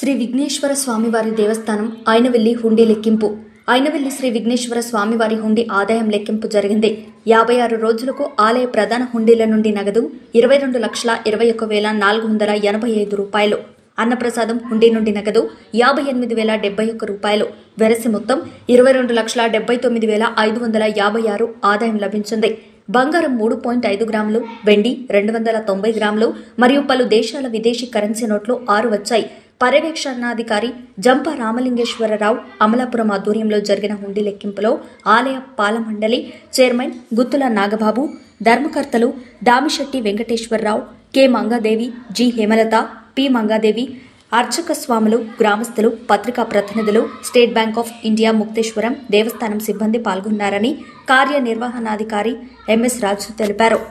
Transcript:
శ్రీ విఘ్నేశ్వర స్వామివారి దేవస్థానం అయినవెల్లి హుండీ లెక్కింపు. అయినవెల్లి శ్రీ విఘ్నేశ్వర స్వామివారి హుండీ ఆదాయం లెక్కింపు జరిగింది. 56 రోజులకు ఆలయ ప్రధాన హుండీల నుండి నగదు 22,21,485 రూపాయలు, అన్నప్రసాదం హుండీ నుండి నగదు 58,071 రూపాయలు, వెరసి మొత్తం 22,79,556 ఆదాయం లభించింది. బంగారం 3.5 గ్రాములు, వెండి 290 గ్రాములు మరియు పలు దేశాల విదేశీ కరెన్సీ నోట్లు 6 వచ్చాయి. పర్యవేక్షణాధికారి జంపా రామలింగేశ్వరరావు అమలాపురం ఆధ్వర్యంలో జరిగిన హుండీ లెక్కింపులో ఆలయ పాలమండలి చైర్మన్ గుత్తుల నాగబాబు, ధర్మకర్తలు Damisetti Venkateswararao, K Mangadevi, G Hemalatha, P Mangadevi, అర్చక స్వాములు, గ్రామస్తులు, పత్రికా ప్రతినిధులు, state bank of India Mukteswaram దేవస్థానం సిబ్బంది పాల్గొన్నారని కార్యనిర్వహణాధికారి ఎంఎస్ రాజు తెలిపారు.